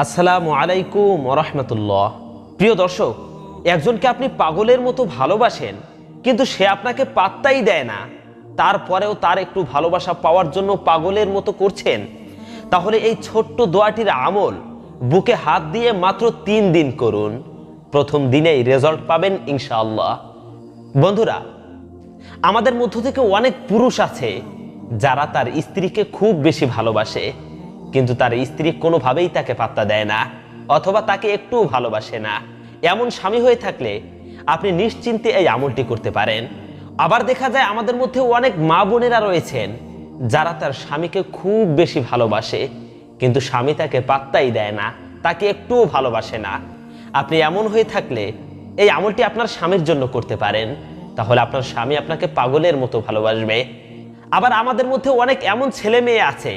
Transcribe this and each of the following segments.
আসসালামু আলাইকুম ওয়া রাহমাতুল্লাহ। প্রিয় দর্শক, একজনকে আপনি পাগলের মতো ভালোবাসেন, কিন্তু সে আপনাকে পাত্তাই দেয় না, তারপরেও তার একটু ভালোবাসা পাওয়ার জন্য পাগলের মতো করছেন। তাহলে এই ছোট্ট দোয়াটির আমল বুকে হাত দিয়ে মাত্র 3 দিন করুন। প্রথম দিনেই রেজাল্ট পাবেন ইনশাআল্লাহ। বন্ধুরা, আমাদের মধ্য থেকে অনেক পুরুষ আছে যারা তার স্ত্রীকে খুব বেশি ভালোবাসে, কিন্তু তার স্ত্রী কোনোভাবেই তাকে পাত্তা দেয় না অথবা তাকে একটুও ভালোবাসে না। এমন স্বামী হয়ে থাকলে আপনি নিশ্চিন্তে এই আমলটি করতে পারেন। আবার দেখা যায় আমাদের মধ্যে অনেক মা বোনেরা রয়েছেন যারা তার স্বামীকে খুব বেশি ভালোবাসে, কিন্তু স্বামী তাকে পাত্তাই দেয় না, তাকে একটুও ভালোবাসে না। আপনি এমন হয়ে থাকলে এই আমলটি আপনার স্বামীর জন্য করতে পারেন, তাহলে আপনার স্বামী আপনাকে পাগলের মতো ভালোবাসবে। আবার আমাদের মধ্যে অনেক এমন ছেলে মেয়ে আছে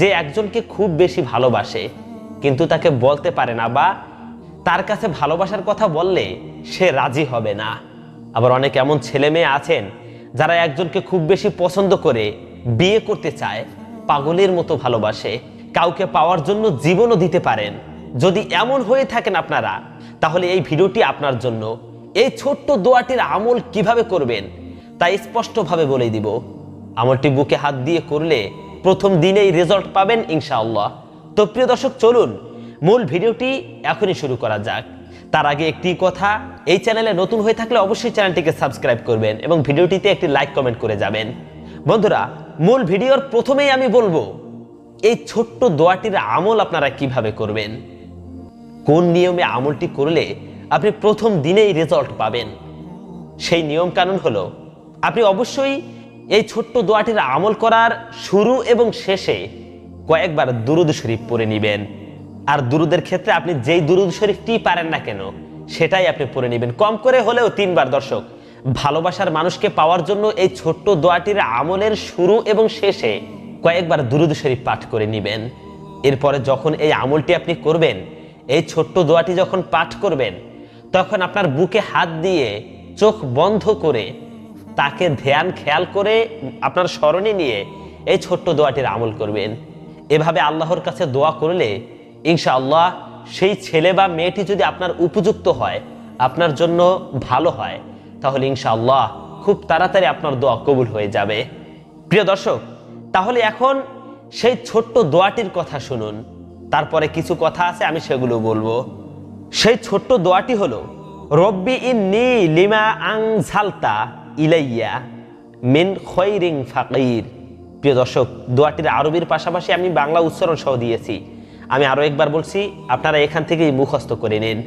যে একজনকে খুব বেশি ভালোবাসে, কিন্তু তাকে বলতে পারে না, বা তার কাছে ভালোবাসার কথা বললে সে রাজি হবে না। আবার অনেক এমন ছেলে মেয়ে আছেন যারা একজনকে খুব বেশি পছন্দ করে বিয়ে করতে চায়, পাগলের মতো ভালোবাসে, কাউকে পাওয়ার জন্য জীবনও দিতে পারেন। যদি এমন হয়ে থাকেন আপনারা, তাহলে এই ভিডিওটি আপনার জন্য। এই ছোট্ট দোয়াটির আমল কিভাবে করবেন তা স্পষ্টভাবে বলে দিব। আমলটি বুকে হাত দিয়ে করলে প্রথম দিনেই রেজাল্ট পাবেন ইনশাআল্লাহ। তো প্রিয় দর্শক, চলুন মূল ভিডিওটি এখনই শুরু করা যাক। তার আগে একটি কথা, এই চ্যানেলে নতুন হয়ে থাকলে অবশ্যই চ্যানেলটিকে সাবস্ক্রাইব করবেন এবং ভিডিওটিতে একটি লাইক কমেন্ট করে যাবেন। বন্ধুরা, মূল ভিডিওর প্রথমেই আমি বলবো এই ছোট্ট দোয়াটির আমল আপনারা কিভাবে করবেন, কোন নিয়মে আমলটি করলে আপনি প্রথম দিনেই রেজাল্ট পাবেন। সেই নিয়ম কানুন হলো, আপনি অবশ্যই এই ছোট্ট দোয়াটির আমল করার শুরু এবং শেষে কয়েকবার দুরুদ শরীফ পড়ে নেবেন। আর দুরুদের ক্ষেত্রে আপনি যেই দুরুদ শরীফটি পারেন না কেন সেটাই আপনি পড়ে নেবেন, কম করে হলেও 3 বার। দর্শক, ভালোবাসার মানুষকে পাওয়ার জন্য এই ছোট্ট দোয়াটির আমলের শুরু এবং শেষে কয়েকবার দুরুদ শরীফ পাঠ করে নেবেন। এরপরে যখন এই আমলটি আপনি করবেন, এই ছোট্ট দোয়াটি যখন পাঠ করবেন, তখন আপনার বুকে হাত দিয়ে চোখ বন্ধ করে তাকে ধ্যান খেয়াল করে আপনার স্মরণে নিয়ে এই ছোট্ট দোয়াটির আমল করবেন। এভাবে আল্লাহর কাছে দোয়া করলে ইনশাআল্লাহ সেই ছেলে বা মেয়েটি যদি আপনার উপযুক্ত হয়, আপনার জন্য ভালো হয়, তাহলে ইনশাআল্লাহ খুব তাড়াতাড়ি আপনার দোয়া কবুল হয়ে যাবে। প্রিয় দর্শক, তাহলে এখন সেই ছোট্ট দোয়াটির কথা শুনুন। তারপরে কিছু কথা আছে, আমি সেগুলো বলবো। সেই ছোট্ট দোয়াটি হলো, রব্বি ইন্নী লিমা আনজালতা ইলাইয়া মিন খৈরিং ফাকির। প্রিয় দর্শক, দোয়াটির আরবির পাশাপাশি আমি বাংলা উচ্চারণ সহ দিয়েছি। আমি আরো একবার বলছি, আপনারা এখান থেকেই মুখস্থ করে নিন।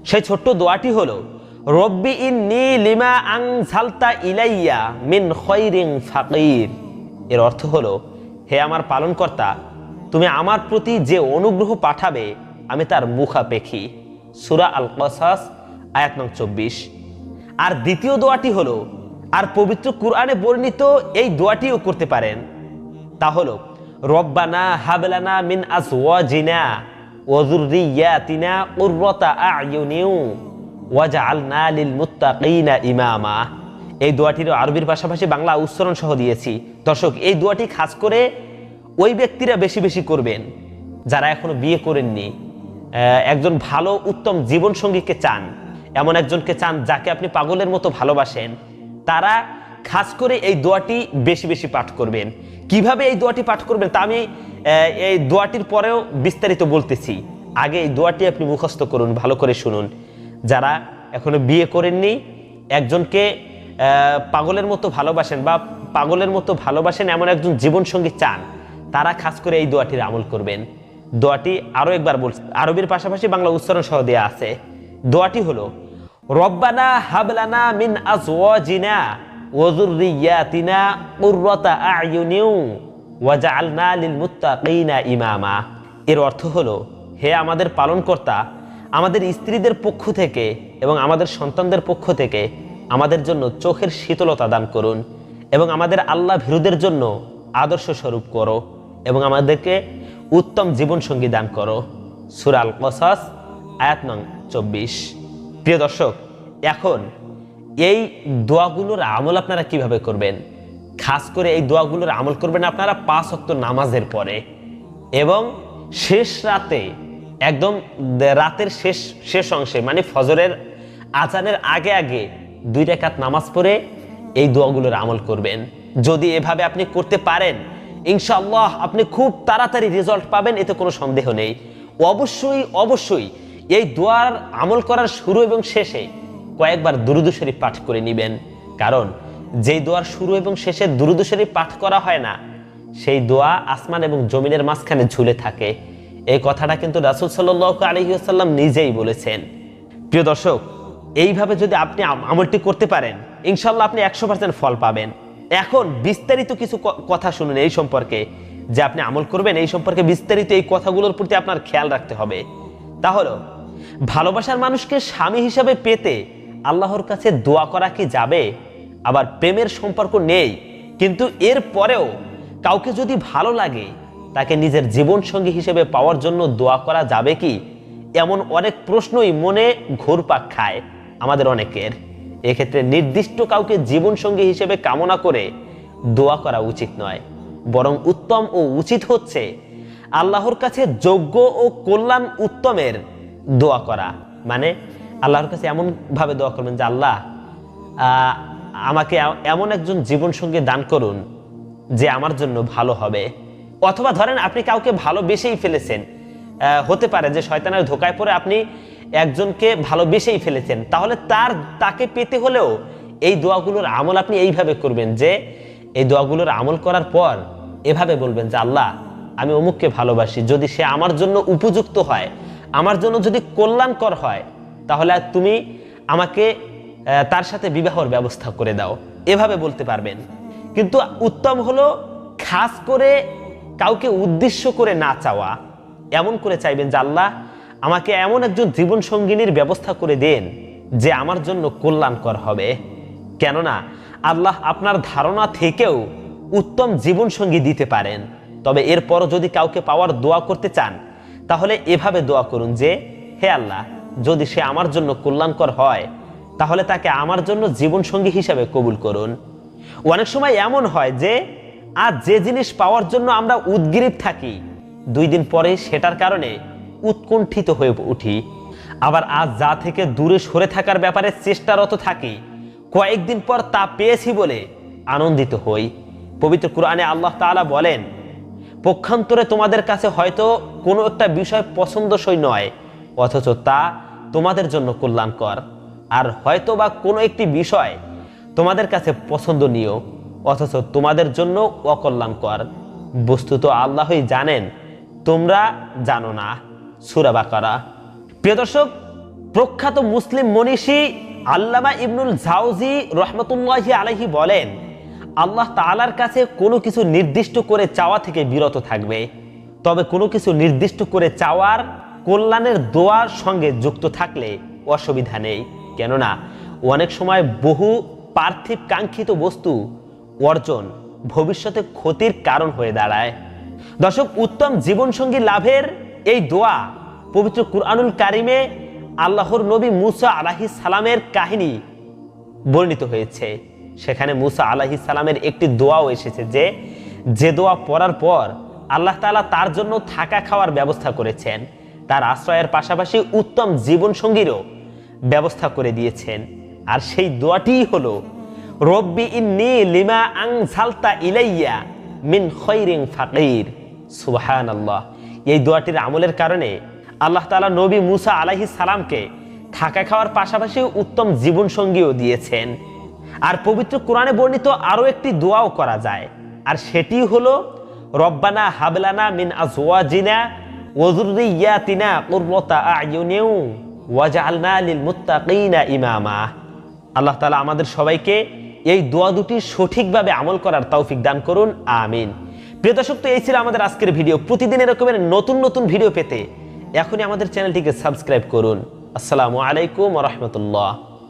সেই ছোট্ট দোয়াটি হলো, রব্বি ইন্নী লিমা আনজালতা ইলাইয়া মিন খৈরিং ফাকির। এর অর্থ হলো, হে আমার পালনকর্তা, তুমি আমার প্রতি যে অনুগ্রহ পাঠাবে আমি তার মুখাপেক্ষী। সূরা আল কসাস আয়াত নং 24। আর দ্বিতীয় দোয়াটি হলো, আর পবিত্র কুরআনে বর্ণিত এই দোয়াটিও করতে পারেন, তা হলো, রব্বানা হাবলানা মিন আজওয়াজিনা ওয়া যুররিয়াতিনা কুররাতা আ'য়ুনিন ওয়াজআলনা লিল মুত্তাকিনা ইমামা। এই দোয়াটির আরবির পাশাপাশি বাংলা উচ্চারণ সহ দিয়েছি। দর্শক, এই দোয়াটি খাস করে ওই ব্যক্তিরা বেশি বেশি করবেন যারা এখনো বিয়ে করেননি, একজন ভালো উত্তম জীবন সঙ্গীকে চান, এমন একজনকে চান যাকে আপনি পাগলের মতো ভালোবাসেন। তারা খাস করে এই দোয়াটি বেশি বেশি পাঠ করবেন। কিভাবে এই দোয়াটি পাঠ করবেন তা আমি এই দোয়াটির পরেও বিস্তারিত বলতেছি। আগে এই দোয়াটি আপনি মুখস্থ করুন, ভালো করে শুনুন। যারা এখনো বিয়ে করেননি, একজনকে পাগলের মতো ভালোবাসেন বা পাগলের মতো ভালোবাসেন এমন একজন জীবনসঙ্গী চান, তারা খাস করে এই দোয়াটির আমল করবেন। দোয়াটি আরো একবার বলছি, আরবির পাশাপাশি বাংলা উচ্চারণ সহ দেয়া আছে। দোয়াটি হলো, রব্বানা হাবলানা মিন আজওয়াজিনা ওয়া যুররিয়াতিনা কুররাতা আ'য়ুনিন ওয়াজআলনা লিল মুত্তাকিনা ইমামা। এর অর্থ হলো, হে আমাদের পালনকর্তা, আমাদের স্ত্রীদের পক্ষ থেকে এবং আমাদের সন্তানদের পক্ষ থেকে আমাদের জন্য চোখের শীতলতা দান করুন এবং আমাদের আল্লাহ ভীরুদের জন্য আদর্শ স্বরূপ করো এবং আমাদেরকে উত্তম জীবনসঙ্গী দান করো। সূরা আল কসাস আয়াত নং 24। প্রিয় দর্শক, এখন এই দোয়াগুলোর আমল আপনারা কিভাবে করবেন? খাস করে এই দোয়াগুলোর আমল করবেন আপনারা 5 ওয়াক্ত নামাজের পরে এবং শেষ রাতে একদম রাতের শেষ অংশে মানে ফজরের আজানের আগে আগে 2 রাকাত নামাজ পড়ে এই দোয়াগুলোর আমল করবেন। যদি এভাবে আপনি করতে পারেন ইনশাআল্লাহ আপনি খুব তাড়াতাড়ি রেজাল্ট পাবেন, এতে কোনো সন্দেহ নেই। অবশ্যই এই দোয়ার আমল করার শুরু এবং শেষে কয়েকবার দুরূদ শরীফ পাঠ করে নেবেন, কারণ যেই দোয়ার শুরু এবং শেষে দুরূদ শরীফ পাঠ করা হয় না সেই দোয়া আসমান এবং জমিনের মাঝখানে ঝুলে থাকে। এই কথাটা কিন্তু রাসূল সাল্লাল্লাহু আলাইহি ওয়াসাল্লাম নিজেই বলেছেন। প্রিয় দর্শক, এইভাবে যদি আপনি আমলটি করতে পারেন ইনশাআল্লাহ আপনি 100% ফল পাবেন। এখন বিস্তারিত কিছু কথা শুনুন এই সম্পর্কে, যে আপনি আমল করবেন এই সম্পর্কে বিস্তারিত এই কথাগুলোর প্রতি আপনার খেয়াল রাখতে হবে। তাহলে ভালোবাসার মানুষকে স্বামী হিসাবে পেতে আল্লাহর কাছে দোয়া করা কি যাবে? আবার প্রেমের সম্পর্ক নেই কিন্তু এর পরেও কাউকে যদি ভালো লাগে তাকে নিজের জীবন সঙ্গী হিসেবে পাওয়ার জন্য দোয়া করা যাবে কি? এমন অনেক প্রশ্নই মনে ঘুরপাক খায় আমাদের অনেকের। এক্ষেত্রে নির্দিষ্ট কাউকে জীবন সঙ্গী হিসেবে কামনা করে দোয়া করা উচিত নয়, বরং উত্তম ও উচিত হচ্ছে আল্লাহর কাছে যোগ্য ও কল্যাণ উত্তমের দোয়া করা। মানে আল্লাহর কাছে এমন ভাবে দোয়া করবেন যে আল্লাহ আমাকে এমন একজন জীবন সঙ্গী দান করুন যে আমার জন্য ভালো হবে। অথবা ধরেন আপনি কাউকে ভালোবেসেই ফেলেছেন, হতে পারে যে শয়তানের ধোকায় পড়ে আপনি একজনকে ভালোবেসেই ফেলেছেন, তাহলে তাকে পেতে হলেও এই দোয়াগুলোর আমল আপনি এইভাবে করবেন যে এই দোয়াগুলোর আমল করার পর এভাবে বলবেন যে আল্লাহ আমি অমুককে ভালোবাসি, যদি সে আমার জন্য উপযুক্ত হয়, আমার জন্য যদি কল্যাণকর হয়, তাহলে তুমি আমাকে তার সাথে বিবাহর ব্যবস্থা করে দাও, এভাবে বলতে পারবেন। কিন্তু উত্তম হলো খাস করে কাউকে উদ্দেশ্য করে না চাওয়া, এমন করে চাইবেন যে আল্লাহ আমাকে এমন একজন জীবন সঙ্গিনীর ব্যবস্থা করে দেন যে আমার জন্য কল্যাণকর হবে। কেননা আল্লাহ আপনার ধারণা থেকেও উত্তম জীবন সঙ্গী দিতে পারেন। তবে এরপরও যদি কাউকে পাওয়ার দোয়া করতে চান তাহলে এভাবে দোয়া করুন যে হে আল্লাহ যদি সে আমার জন্য কল্যাণকর হয় তাহলে তাকে আমার জন্য জীবন সঙ্গী হিসেবে কবুল করুন। অনেক সময় এমন হয় যে আজ যে জিনিস পাওয়ার জন্য আমরা উদগ্রীব থাকি 2 দিন পরে সেটার কারণে উৎকণ্ঠিত হয়ে উঠি। আবার আজ যা থেকে দূরে সরে থাকার ব্যাপারে চেষ্টারত থাকি, কয়েকদিন পর তা পেয়েছি বলে আনন্দিত হই। পবিত্র কুরআনে আল্লাহ তাআলা বলেন, পক্ষান্তরে তোমাদের কাছে হয়তো কোনো একটা বিষয় পছন্দসই নয় অথচ তা তোমাদের জন্য কল্যাণকর, আর হয়তো বা কোনো একটি বিষয় তোমাদের কাছে পছন্দনীয় অথচ তোমাদের জন্য অকল্যাণকর। বস্তুত আল্লাহই জানেন, তোমরা জানো না। সূরা বাকারা। প্রিয় দর্শক, প্রখ্যাত মুসলিম মনীষী আল্লামা ইবনুল জাওজি রহমতুল্লাহি আলাইহি বলেন, আল্লাহ তাআলার কাছে কোনো কিছু নির্দিষ্ট করে চাওয়া থেকে বিরত থাকবে, তবে কোনো কিছু নির্দিষ্ট করে চাওয়ার কল্যাণের দোয়ার সঙ্গে যুক্ত থাকলে অসুবিধা নেই। কেননা অনেক সময় বহু পার্থিব কাঙ্ক্ষিত বস্তু অর্জন ভবিষ্যতে ক্ষতির কারণ হয়ে দাঁড়ায়। দর্শক, উত্তম জীবনসঙ্গী লাভের এই দোয়া পবিত্র কুরআনুল কারিমে আল্লাহর নবী মুসা আলাইহিস সালামের কাহিনী বর্ণিত হয়েছে। সেখানে মুসা আলাইহিস সালামের একটি দোয়াও এসেছে যে দোয়া পড়ার পর আল্লাহ তাআলা তার জন্য থাকা খাওয়ার ব্যবস্থা করেছেন, তার আশ্রয়ের পাশাপাশি উত্তম জীবনসঙ্গীরও ব্যবস্থা করে দিয়েছেন। আর সেই দোয়াটিই হলো রব্বি ইন্নী লিমা আনজালতা ইলাইয়া মিন খায়রিন ফাকির। সুবহানাল্লাহ। এই দোয়াটির আমলের কারণে আল্লাহ তাআলা নবী মুসা আলাইহিস সালামকে থাকা খাওয়ার পাশাপাশি উত্তম জীবনসঙ্গীও দিয়েছেন। আর পবিত্র কোরআনে বর্ণিত আরো একটি দোয়াও করা যায়, আর সেটি হলো রব্বানা হাবলানা মিন আজওয়াজিনা ওয়া যুররিয়াতিনা কুররাতা আ'য়ুনিন ওয়াজআলনা লিল মুত্তাকিনা ইমামা। আল্লাহ তাআলা আমাদের সবাইকে এই দোয়া দুটি সঠিকভাবে আমল করার তৌফিক দান করুন, আমিন। প্রিয় দর্শক, তো এই ছিল আমাদের আজকের ভিডিও। প্রতিদিন এরকমের নতুন নতুন ভিডিও পেতে এখনই আমাদের চ্যানেলটিকে সাবস্ক্রাইব করুন। আসসালামু আলাইকুম ওয়া রাহমাতুল্লাহ।